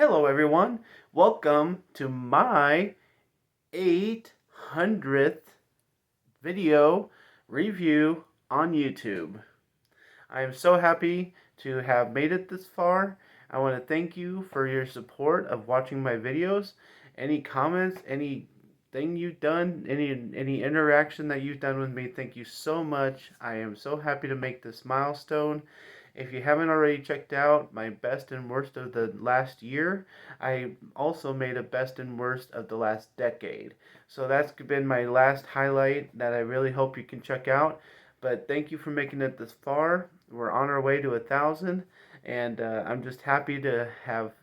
Hello, everyone. Welcome to my 800th video review on YouTube. I am so happy to have made it this far. I want to thank you for your support of watching my videos. Any comments, anything you've done, any interaction that you've done with me, thank you so much. I am so happy to make this milestone. If you haven't already checked out my best and worst of the last year, I also made a best and worst of the last decade. So that's been my last highlight that I really hope you can check out. But thank you for making it this far. We're on our way to 1,000, and I'm just happy to have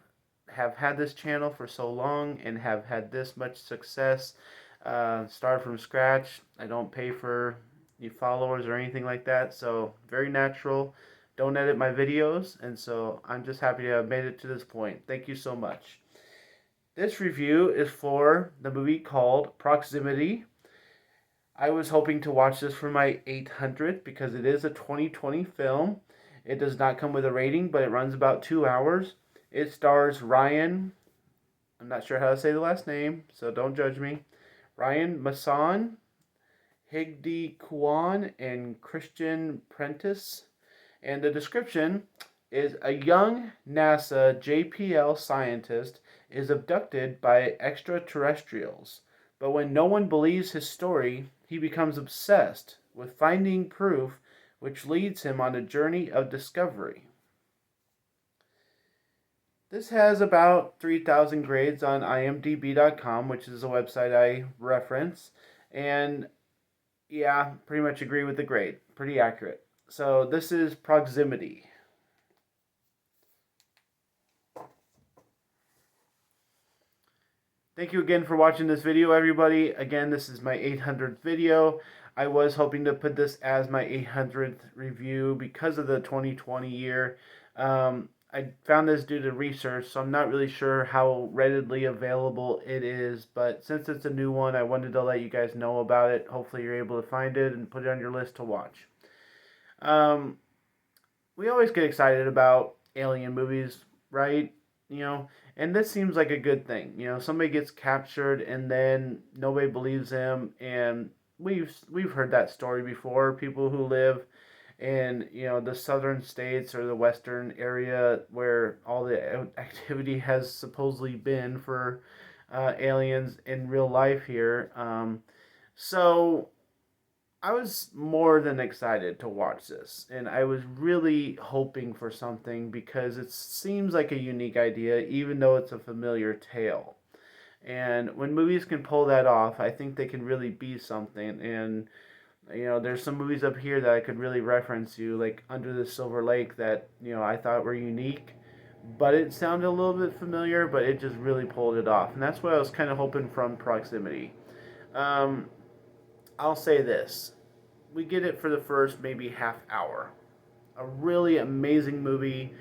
had this channel for so long and have had this much success. Start from scratch. I don't pay for new followers or anything like that, so very natural. Don't edit my videos, and so I'm just happy to have made it to this point. Thank you so much. This review is for the movie called Proximity. I was hoping to watch this for my 800th because it is a 2020 film. It does not come with a rating, but it runs about 2 hours. It stars Ryan, I'm not sure how to say the last name, so don't judge me. Ryan Masson, Higdi Kwan, and Christian Prentice. And the description is a young NASA JPL scientist is abducted by extraterrestrials. But when no one believes his story, he becomes obsessed with finding proof, which leads him on a journey of discovery. This has about 3,000 grades on imdb.com, which is a website I reference. And yeah, pretty much agree with the grade. Pretty accurate. So this is Proximity. Thank you again for watching this video, everybody. Again, this is my 800th video. I was hoping to put this as my 800th review because of the 2020 year. I found this due to research, so I'm not really sure how readily available it is, but since it's a new one, I wanted to let you guys know about it. Hopefully you're able to find it and put it on your list to watch. We always get excited about alien movies, right? And this seems like a good thing. Somebody gets captured and then nobody believes him, and we've heard that story before. People who live in the southern states or the western area where all the activity has supposedly been for aliens in real life here. So I was more than excited to watch this, and I was really hoping for something because it seems like a unique idea, even though it's a familiar tale. And when movies can pull that off, I think they can really be something. And there's some movies up here that I could really reference you, like Under the Silver Lake, that I thought were unique, but it sounded a little bit familiar, but it just really pulled it off, and that's what I was kind of hoping from Proximity. Um, I'll say this: we get it for the first maybe half hour. A really amazing movie,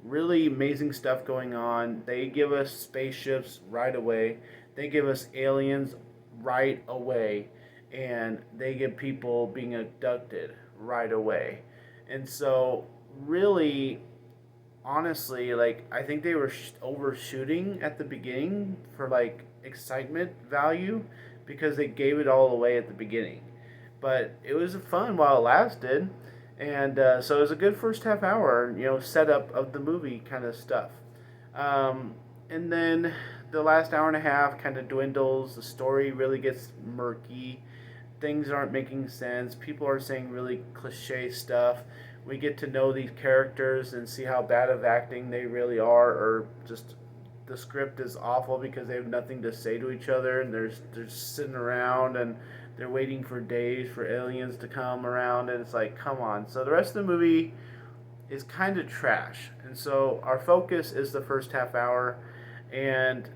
really amazing stuff going on. They give us spaceships right away. They give us aliens right away, and they give people being abducted right away. And so, really, honestly, like I think they were overshooting at the beginning for like excitement value because they gave it all away at the beginning. But it was fun while it lasted, and so it was a good first half hour, setup of the movie kind of stuff. Um, and then the last hour and a half kind of dwindles. The story really gets murky. Things aren't making sense. People are saying really cliche stuff. We get to know these characters and see how bad of acting they really are, or just the script is awful because they have nothing to say to each other, and they're just sitting around and they're waiting for days for aliens to come around, and it's like, come on. So the rest of the movie is kind of trash, and so our focus is the first half hour, and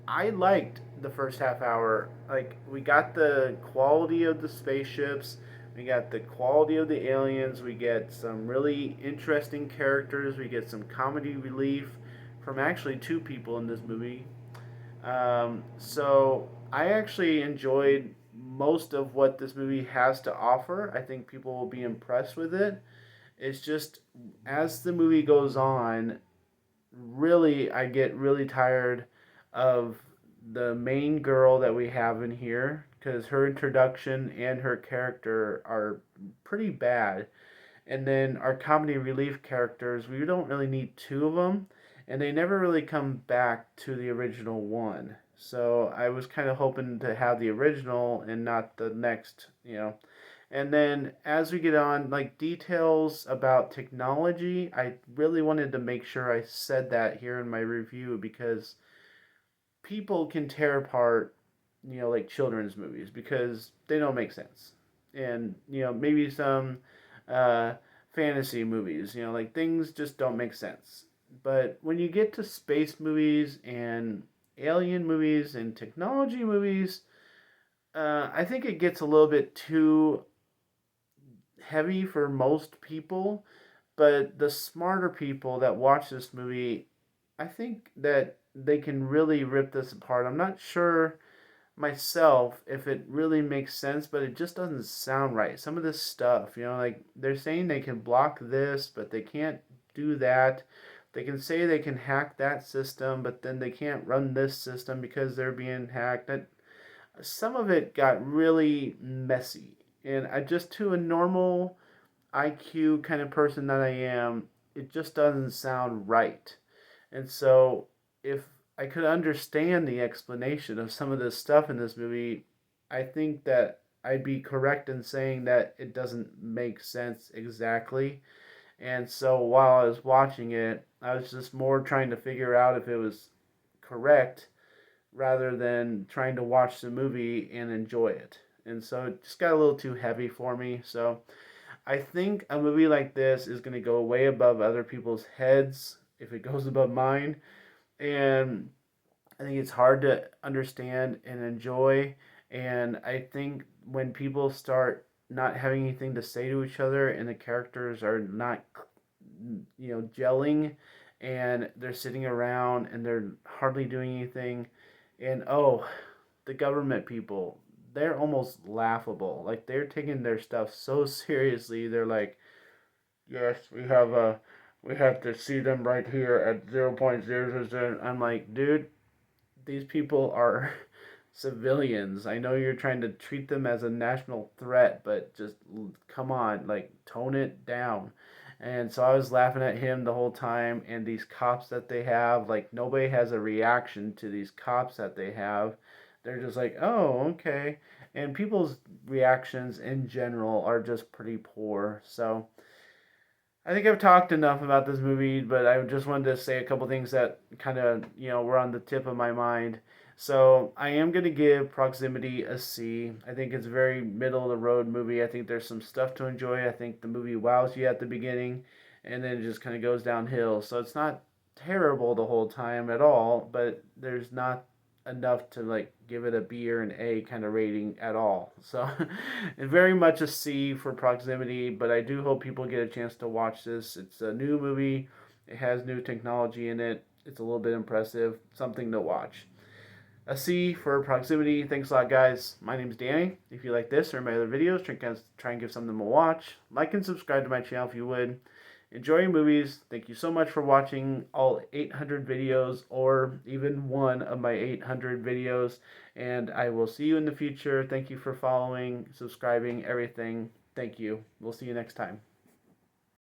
I liked the first half hour. Like, we got the quality of the spaceships, we got the quality of the aliens, we get some really interesting characters, we get some comedy relief from actually two people in this movie. So I actually enjoyed most of what this movie has to offer. I think people will be impressed with it. It's just as the movie goes on, really, I get really tired of the main girl that we have in here because her introduction and her character are pretty bad. And then our comedy relief characters, we don't really need two of them, and they never really come back to the original one. So I was kind of hoping to have the original and not the next. And then as we get on, like details about technology, I really wanted to make sure I said that here in my review because people can tear apart, like children's movies because they don't make sense. And, maybe some uh, fantasy movies, like things just don't make sense. But when you get to space movies and alien movies and technology movies, I think it gets a little bit too heavy for most people. But the smarter people that watch this movie, I think that they can really rip this apart. I'm not sure myself if it really makes sense, but it just doesn't sound right. Some of this stuff, like they're saying they can block this, but they can't do that. They can say they can hack that system, but then they can't run this system because they're being hacked. That some of it got really messy. And I just to a normal IQ kind of person that I am, it just doesn't sound right. And so, if I could understand the explanation of some of this stuff in this movie, I think that I'd be correct in saying that it doesn't make sense exactly. And so, while I was watching it, I was just more trying to figure out if it was correct rather than trying to watch the movie and enjoy it. And so, it just got a little too heavy for me. So, I think a movie like this is going to go way above other people's heads if it goes above mine. And I think it's hard to understand and enjoy. And I think when people start not having anything to say to each other and the characters are not, gelling and they're sitting around and they're hardly doing anything. And oh, the government people, they're almost laughable. Like they're taking their stuff so seriously. They're like, yes, we have to see them right here at 0.000. I'm like, dude, these people are civilians. I know you're trying to treat them as a national threat, but just come on, like tone it down. And so I was laughing at him the whole time, and these cops that they have, like nobody has a reaction to these cops that they have. They're just like, oh, okay. And people's reactions in general are just pretty poor. So I think I've talked enough about this movie, but I just wanted to say a couple things that kind of, were on the tip of my mind. So I am going to give Proximity a C. I think it's a very middle of the road movie. I think there's some stuff to enjoy. I think the movie wows you at the beginning, and then it just kind of goes downhill. So it's not terrible the whole time at all, but there's not enough to like give it a B or an A kind of rating at all. So it's very much a C for Proximity, but I do hope people get a chance to watch this. It's a new movie. It has new technology in it. It's a little bit impressive. Something to watch. A C for Proximity. Thanks a lot, guys. My name is Danny. If you like this or my other videos, try and give some of them a watch. Like and subscribe to my channel if you would. Enjoy your movies. Thank you so much for watching all 800 videos or even one of my 800 videos. And I will see you in the future. Thank you for following, subscribing, everything. Thank you. We'll see you next time.